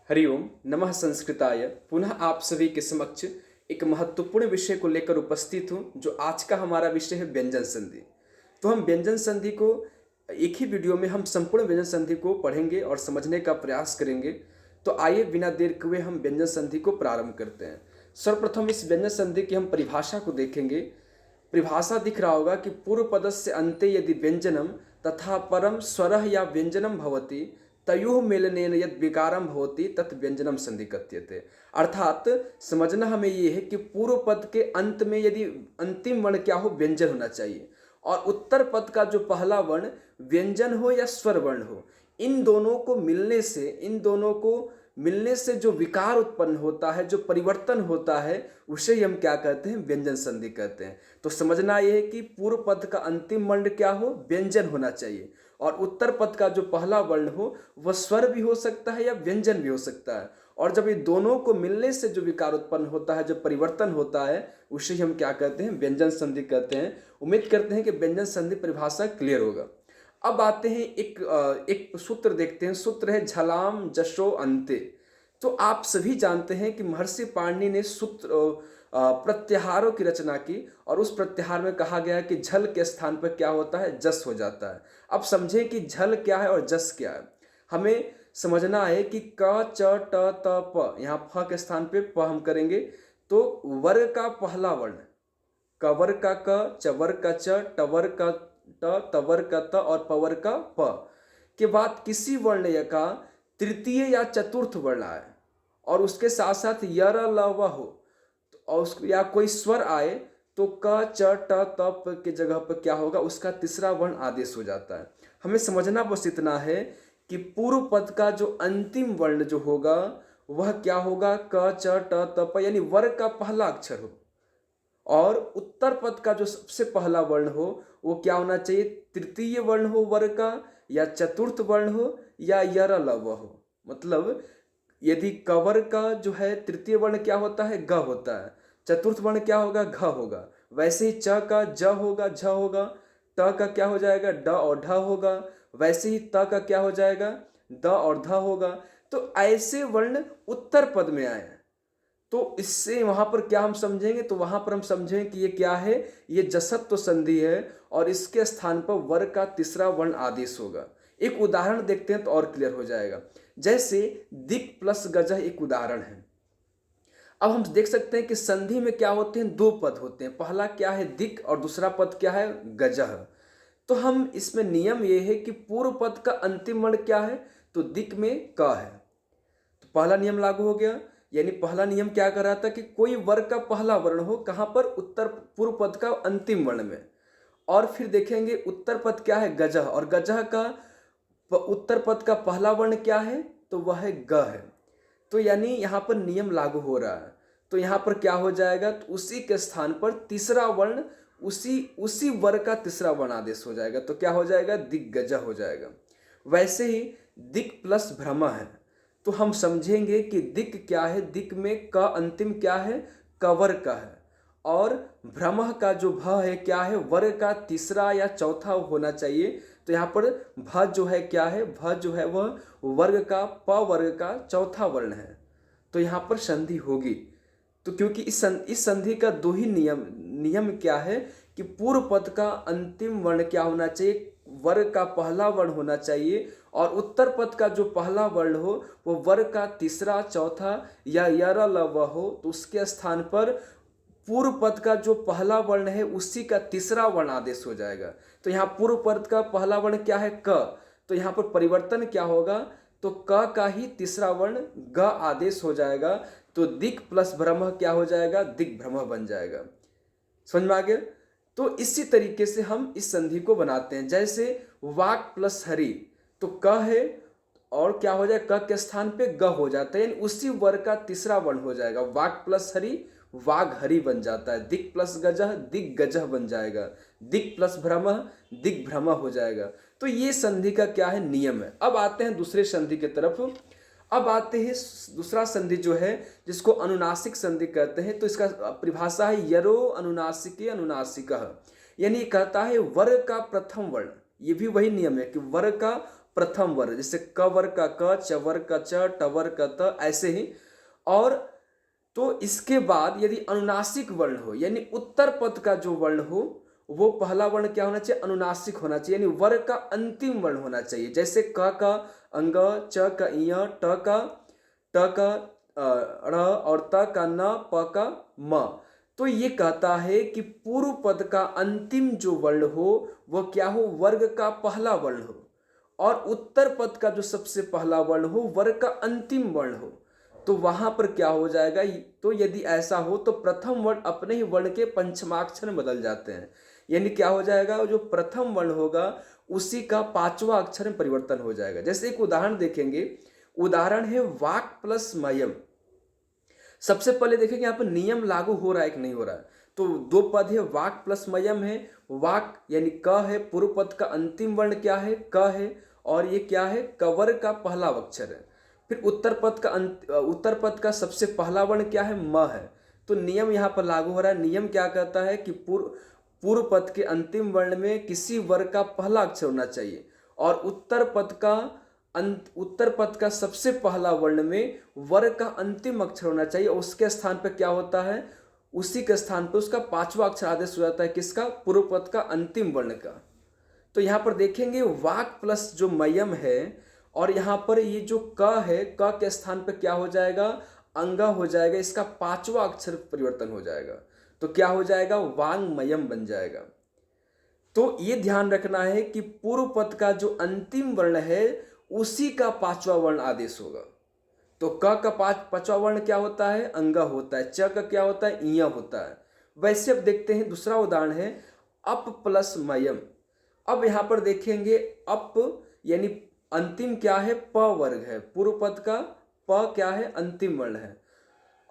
हरिओम नमः संस्कृताय। पुनः आप सभी के समक्ष एक महत्वपूर्ण विषय को लेकर उपस्थित हूँ, जो आज का हमारा विषय है व्यंजन संधि। तो हम व्यंजन संधि को एक ही वीडियो में हम संपूर्ण व्यंजन संधि को पढ़ेंगे और समझने का प्रयास करेंगे। तो आइए बिना देर हुए हम व्यंजन संधि को प्रारंभ करते हैं। सर्वप्रथम इस व्यंजन संधि की हम परिभाषा को देखेंगे। परिभाषा दिख रहा होगा कि पूर्व पदस्य अन्ते यदि व्यंजनम तथा परम स्वरः या व्यंजनम भवति तयोः मेलनेन यद विकारम भवति तत् व्यंजनम संधि कथ्यते। अर्थात समझना हमें ये है कि पूर्व पद के अंत में यदि अंतिम वर्ण क्या हो, व्यंजन होना चाहिए, और उत्तर पद का जो पहला वर्ण व्यंजन हो या स्वर वर्ण हो, इन दोनों को मिलने से जो विकार उत्पन्न होता है, जो परिवर्तन होता है, उसे ही हम क्या कहते हैं, व्यंजन संधि कहते हैं। तो समझना यह है कि पूर्व पद का अंतिम वर्ण क्या हो, व्यंजन होना चाहिए, और उत्तर पद का जो पहला वर्ण हो वह स्वर भी हो सकता है या व्यंजन भी हो सकता है। और जब ये दोनों को मिलने से जो विकार उत्पन्न होता है, जो परिवर्तन होता है, उसे ही हम क्या कहते हैं, व्यंजन संधि कहते हैं। उम्मीद करते हैं कि व्यंजन संधि परिभाषा क्लियर होगा। अब आते हैं एक सूत्र देखते हैं। सूत्र है झलाम जशो अंते। तो आप सभी जानते हैं कि महर्षि पाणिनि ने सूत्र प्रत्याहारों की रचना की, और उस प्रत्याहार में कहा गया है कि झल के स्थान पर क्या होता है, जस हो जाता है। अब समझें कि झल क्या है और जस क्या है। हमें समझना है कि क च ट त प, यहाँ फ के स्थान पे प हम करेंगे। तो वर्ग का पहला वर्ण, कवर का क, चवर का च, टवर का ट, तवर का त और पवर का प के बाद किसी वर्ण का तृतीय या चतुर्थ वर्ण आए और उसके साथ साथ यर ल व हो, और उसको या कोई स्वर आए, तो क च ट त प के जगह पर क्या होगा, उसका तीसरा वर्ण आदेश हो जाता है। हमें समझना बस इतना है कि पूर्व पद का जो अंतिम वर्ण जो होगा वह क्या होगा, क च ट त प, यानी वर्ग का पहला अक्षर हो, और उत्तर पद का जो सबसे पहला वर्ण हो वो क्या होना चाहिए, तृतीय वर्ण हो वर्ग का, या चतुर्थ वर्ण हो, या यर ल व हो। मतलब यदि कवर का जो है तृतीय वर्ण क्या होता है, ग होता है, चतुर्थ वर्ण क्या होगा, घ होगा। वैसे ही च का ज होगा, झ होगा, ट का क्या हो जाएगा, ड और ढ होगा। वैसे ही त का क्या हो जाएगा, द और ध होगा। तो ऐसे वर्ण उत्तर पद में आए हैं, तो इससे वहां पर क्या हम समझेंगे, तो वहां पर हम समझेंगे कि ये क्या है, ये जसत्व संधि है, और इसके स्थान पर वर्ग का तीसरा वर्ण आदेश होगा। एक उदाहरण देखते हैं तो और क्लियर हो जाएगा। जैसे दिक प्लस गजह एक उदाहरण है। अब हम देख सकते हैं कि संधि में क्या होते हैं, दो पद होते हैं। पहला क्या है, दिक, और दूसरा पद क्या है, गजह। तो हम इसमें नियम ये है कि पूर्व पद का अंतिम वर्ण क्या है, तो दिक में क है, तो पहला नियम लागू हो गया। यानी पहला नियम क्या कर रहा था कि कोई वर्ग का पहला वर्ण हो, कहां पर, उत्तर पूर्व पद का अंतिम वर्ण में। और फिर देखेंगे उत्तर पद क्या है, गजह, और गजह का उत्तर पद का पहला वर्ण क्या है, तो वह है ग है। तो यानी यहां पर नियम लागू हो रहा है। तो यहां पर क्या हो जाएगा, तो उसी के स्थान पर तीसरा वर्ण, उसी वर्ग का तीसरा वर्ण आदेश हो जाएगा। तो क्या हो जाएगा, दिग्गजह हो जाएगा। वैसे ही दिक प्लस भ्रम है, तो हम समझेंगे कि दिक क्या है, दिक में का अंतिम क्या है, कवर का है, और भ्रमः का जो भ है क्या है, वर्ग का तीसरा या चौथा होना चाहिए। तो यहाँ पर भ जो है क्या है, भ जो है वह वर्ग का, प वर्ग का चौथा वर्ण है। तो यहाँ पर संधि होगी। तो क्योंकि इस संधि का दो ही नियम क्या है कि पूर्व पद का अंतिम वर्ण क्या होना चाहिए, वर्ग का पहला वर्ण होना चाहिए, और उत्तर पद का जो पहला वर्ण हो वो वर्ग का तीसरा, चौथा या यर ल व हो, तो उसके स्थान पर पूर्व पद का जो पहला वर्ण है उसी का तीसरा वर्ण आदेश हो जाएगा। तो यहाँ पूर्व पद का पहला वर्ण क्या है, क, तो यहाँ पर परिवर्तन क्या होगा, तो क का ही तीसरा वर्ण ग आदेश हो जाएगा। तो दिक प्लस भ्रम क्या हो जाएगा, दिग्भ्रम बन जाएगा। समझ में आ गया। तो इसी तरीके से हम इस संधि को बनाते हैं। जैसे वाक प्लस हरि, तो क है, और क्या हो जाए, क के स्थान पे ग हो जाता है, यानी उसी वर्ग का तीसरा वर्ण हो जाएगा। वाक प्लस हरि, वाघ हरि बन जाता है। दिक प्लस गजह, दिग्गजह बन जाएगा। दिक प्लस भ्रम, दिग्भ्रम हो जाएगा। तो ये संधि का क्या है, नियम है। अब आते हैं दूसरे संधि की तरफ। अब आते हैं दूसरा संधि जो है जिसको अनुनासिक संधि कहते हैं। तो इसका परिभाषा है यरो अनुनासिके अनुनासिकः, यानी कहता है वर्ग का प्रथम वर्ण। ये भी वही नियम है कि वर्ग का प्रथम वर्ग, जैसे क वर्ग का क, च वर्ग का च, ट वर्ग का त, ऐसे ही। और तो इसके बाद यदि अनुनासिक वर्ण हो, यानी उत्तर पद का जो वर्ण हो, वो पहला वर्ण क्या होना चाहिए? अनुनासिक होना चाहिए, यानी वर्ग का अंतिम वर्ण होना चाहिए। जैसे क का अंग, च का इय, ट का ड़ और त का न, प का म। तो ये कहता है कि पूर्व पद का अंतिम जो वर्ण हो वह क्या हो? वर्ग का पहला वर्ण हो, और उत्तर पद का जो सबसे पहला वर्ण हो वर्ग का अंतिम वर्ण हो। तो वहां पर क्या हो जाएगा? तो यदि ऐसा हो तो प्रथम वर्ण अपने ही वर्ण के पंचमाक्षर में बदल जाते हैं, यानी क्या हो जाएगा? जो प्रथम वर्ण होगा उसी का पांचवा अक्षर में परिवर्तन हो जाएगा। जैसे एक उदाहरण देखेंगे, उदाहरण है वाक प्लस मयम। सबसे पहले देखेंगे यहाँ पर नियम लागू हो रहा है कि नहीं हो रहा है। तो दो पद है, वाक प्लस मयम है। वाक यानी क है, पूर्व पद का अंतिम वर्ण क्या है? क है, और ये क्या है? कवर का पहला अक्षर है। फिर उत्तर पद का सबसे पहला वर्ण क्या है? म है। तो नियम यहाँ पर लागू हो रहा है। नियम क्या कहता है कि पूर्व पद के अंतिम वर्ण में किसी वर्ग का पहला अक्षर होना चाहिए, और उत्तर पद का सबसे पहला वर्ण में वर्ग का अंतिम अक्षर होना चाहिए, और उसके स्थान पर क्या होता है? उसी के स्थान पर उसका पांचवा अक्षर आदेश हो जाता है। किसका? पूर्व पद का अंतिम वर्ण का। तो यहाँ पर देखेंगे वाक प्लस जो मयम है, और यहाँ पर ये जो क है, क के स्थान पर क्या हो जाएगा? अंगा हो जाएगा, इसका पांचवा अक्षर परिवर्तन हो जाएगा। तो क्या हो जाएगा? वांगमयम बन जाएगा। तो ये ध्यान रखना है कि पूर्व पद का जो अंतिम वर्ण है उसी का पांचवा वर्ण आदेश होगा। तो क का पांचवा वर्ण क्या होता है? अंगा होता है। च का क्या होता है? इया होता है। वैसे अब देखते हैं दूसरा उदाहरण है अप प्लस मयम। अब यहां पर देखेंगे अप यानी अंतिम क्या है? प वर्ग है। पूर्व पद का प क्या है? अंतिम वर्ण है।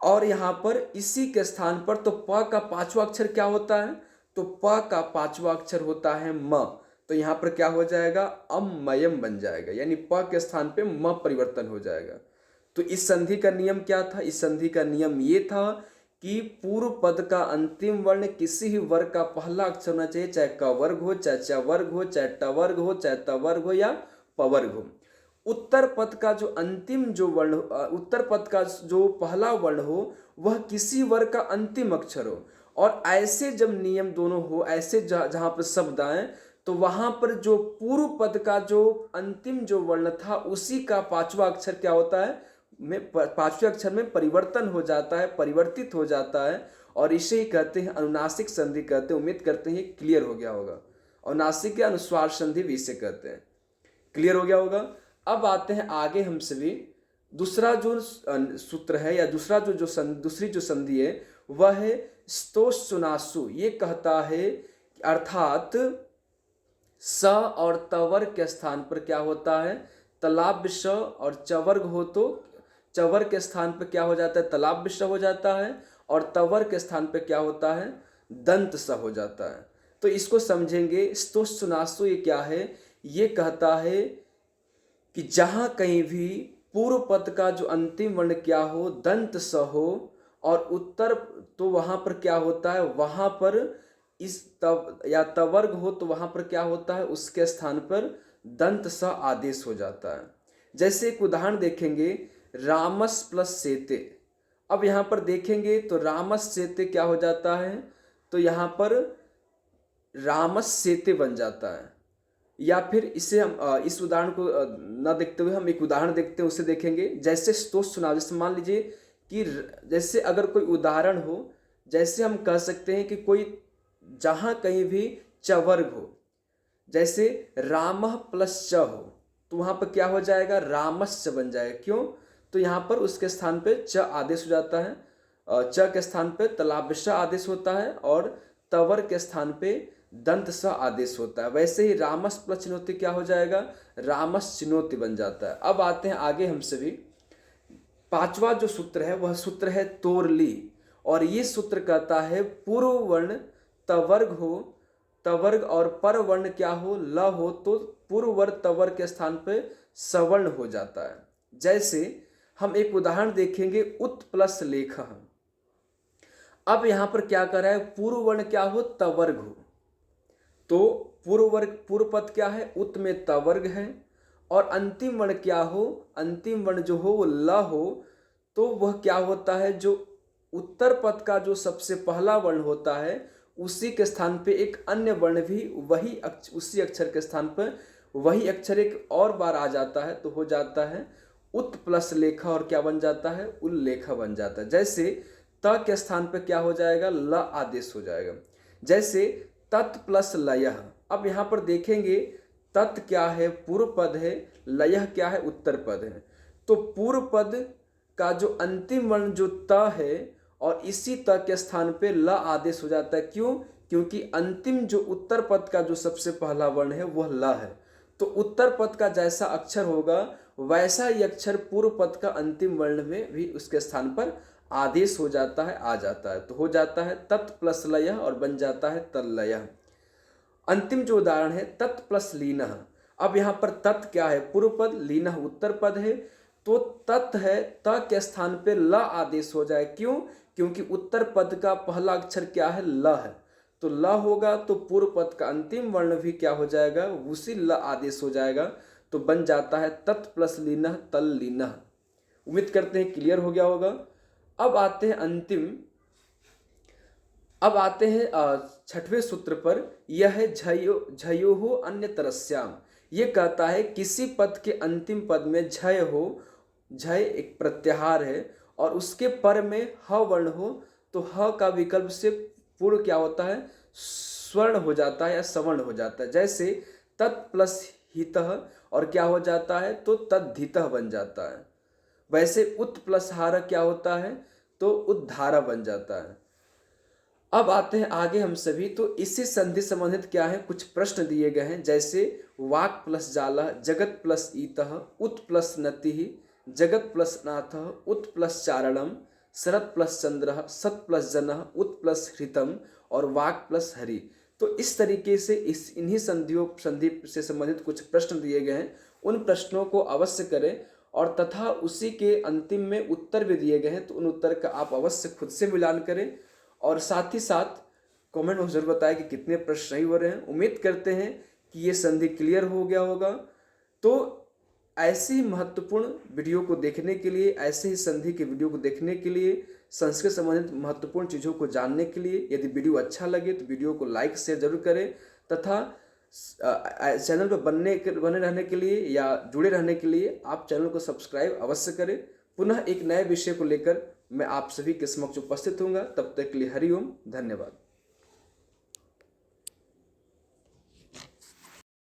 और यहां पर इसी के स्थान पर तो प का पांचवा अक्षर क्या होता है? तो प का पांचवा अक्षर होता है म। तो यहां पर क्या हो जाएगा? अमयम बन जाएगा, यानी प के स्थान पे म परिवर्तन हो जाएगा। तो इस संधि का नियम क्या था? इस संधि का नियम ये था कि पूर्व पद का अंतिम वर्ण किसी ही वर्ग का पहला अक्षर होना चाहिए, चाहे क वर्ग हो, चाहे च वर्ग हो, चाहे ट वर्ग हो, चाहे त वर्ग हो या प वर्ग हो। उत्तर पद का जो अंतिम जो वर्ण, उत्तर पद का जो पहला वर्ण हो वह किसी वर्ग का अंतिम अक्षर हो। और ऐसे जब नियम दोनों हो, ऐसे जहां पर शब्द आए, तो वहां पर जो पूर्व पद का जो अंतिम जो वर्ण था उसी का पांचवा अक्षर क्या होता है? पांचवें अक्षर में परिवर्तन हो जाता है, परिवर्तित हो जाता है। और इसे ही कहते हैं अनुनासिक संधि कहते हैं। उम्मीद करते हैं क्लियर हो गया होगा। अनुनासिक या अनुस्वार संधि भी इसे कहते हैं। क्लियर हो गया होगा। अब आते हैं आगे हम सभी दूसरा जो सूत्र है, या दूसरी जो संधि है वह है स्तोषुनासु। ये कहता है अर्थात स और तवर्ग के स्थान पर क्या होता है? तलाब्य स, और चवर्ग हो तो चवर्ग के स्थान पर क्या हो जाता है? तलाब्य स हो जाता है, और तवर्ग के स्थान पर क्या होता है? दंत स हो जाता है। तो इसको समझेंगे। स्तोषुनासु ये क्या है? ये कहता है कि जहां कहीं भी पूर्व पद का जो अंतिम वर्ण क्या हो? दंत स हो, और उत्तर तो वहां पर क्या होता है? वहां पर इस तव या तवर्ग हो तो वहां पर क्या होता है? उसके स्थान पर दंत स आदेश हो जाता है। जैसे एक उदाहरण देखेंगे, रामस प्लस सेते। अब यहां पर देखेंगे तो रामस सेते क्या हो जाता है? तो यहां पर रामस सेते बन जाता है। या फिर इसे हम इस उदाहरण को न देखते हुए हम एक उदाहरण देखते हैं, उसे देखेंगे। जैसे स्तोष चुनाव, जैसे मान लीजिए कि जैसे अगर कोई उदाहरण हो, जैसे हम कह सकते हैं कि कोई जहां कहीं भी चवर्ग हो, जैसे राम प्लस च हो, तो वहां पर क्या हो जाएगा? रामश्च बन जाएगा। क्यों? तो यहाँ पर उसके स्थान पे च आदेश हो जाता है, च के स्थान पे तलाब्श आदेश होता है, और तवर के स्थान पे दंत स आदेश होता है। वैसे ही रामस प्लस चिनोति क्या हो जाएगा? रामस चिनोति बन जाता है। अब आते हैं आगे हम सभी। पांचवा जो सूत्र है वह सूत्र है तोरली, और ये सूत्र कहता है पूर्व वर्ण तवर्ग हो, तवर्ग और पर वर्ण क्या हो? ल हो, तो पूर्व वर्ण तवर्ग के स्थान पे सवर्ण हो जाता है। जैसे हम एक उदाहरण देखेंगे, उत प्लस लेख। अब यहां पर क्या कर रहा है? पूर्व वर्ण क्या हो? तवर्ग हो, तो पूर्व पद क्या है? उत में तवर्ग है, और अंतिम वर्ण क्या हो, अंतिम वर्ण जो हो वो ल हो, तो वह क्या होता है, जो उत्तर पद का जो सबसे पहला वर्ण होता है उसी के स्थान पे एक अन्य वर्ण भी उसी अक्षर के स्थान पर वही अक्षर एक और बार आ जाता है, तो हो जाता है उत प्लस लेखा, और क्या बन जाता है, उल्लेखा बन जाता है। जैसे त के स्थान पे क्या हो जाएगा, ल आदेश हो जाएगा। जैसे तत् प्लस लयः, अब यहाँ पर देखेंगे तत् क्या है, पूर्व पद है, लयः क्या है, उत्तर पद है। तो पूर्व पद का जो अंतिम वर्ण जो त है और इसी त के स्थान पे ल आदेश हो जाता है। क्यों, क्योंकि अंतिम जो उत्तर पद का जो सबसे पहला वर्ण है वह ल है। तो उत्तर पद का जैसा अक्षर होगा वैसा ही अक्षर पूर्व पद का अंतिम वर्ण में भी उसके स्थान पर आदेश हो जाता है, आ जाता है। तो हो जाता है तत् प्लस लयः और बन जाता है तल्लयः। अंतिम जो उदाहरण है तत् प्लस लीनः। अब यहाँ पर तत् क्या है, पूर्व पद, लीनः उत्तर पद है। तो तत् है, त के स्थान पे ल आदेश हो जाए। क्यों, क्योंकि उत्तर पद का पहला अक्षर क्या है, ल है। तो ल होगा तो पूर्व पद का अंतिम वर्ण भी क्या हो जाएगा, उसी ल आदेश हो जाएगा। तो बन जाता है तत् प्लस लीनः तल लीनः। उम्मीद करते हैं क्लियर हो गया होगा। अब आते हैं छठवें सूत्र पर। यह है झयोः अन्यतरस्याम। ये कहता है किसी पद के अंतिम पद में झय हो, झय एक प्रत्याहार है, और उसके पर में ह वर्ण हो, तो ह का विकल्प से पूर्व क्या होता है, स्वर्ण हो जाता है या सवर्ण हो जाता है। जैसे तत् प्लस हितः और क्या हो जाता है, तो तद्धितः बन जाता है। वैसे उत प्लस हार क्या होता है, तो उद्धारा बन जाता है। अब आते हैं आगे हम सभी। तो इसी संधि संबंधित क्या है, कुछ प्रश्न दिए गए हैं। जैसे वाक् प्लस जालः, जगत प्लस ईतः, उत प्लस नतिः, जगत प्लस नाथः, उत प्लस चारणम, शरत् प्लस चंद्रः, सत् प्लस जनः, उत प्लस हृतम और वाक् प्लस हरि। तो इस तरीके से इन्हीं संधि से संबंधित कुछ प्रश्न दिए गए हैं। उन प्रश्नों को अवश्य करें, और तथा उसी के अंतिम में उत्तर भी दिए गए हैं, तो उन उत्तर का आप अवश्य खुद से मिलान करें। और साथ ही साथ कमेंट में जरूर बताएं कि कितने प्रश्न सही हो रहे हैं। उम्मीद करते हैं कि ये संधि क्लियर हो गया होगा। तो ऐसी ही महत्वपूर्ण वीडियो को देखने के लिए, ऐसे ही संधि के वीडियो को देखने के लिए, संस्कृत संबंधित महत्वपूर्ण चीज़ों को जानने के लिए, यदि वीडियो अच्छा लगे तो वीडियो को लाइक शेयर जरूर करें, तथा चैनल पर बने रहने के लिए या जुड़े रहने के लिए आप चैनल को सब्सक्राइब अवश्य करें। पुनः एक नए विषय को लेकर मैं आप सभी के समक्ष उपस्थित होऊंगा। तब तक के लिए हरिओम, धन्यवाद।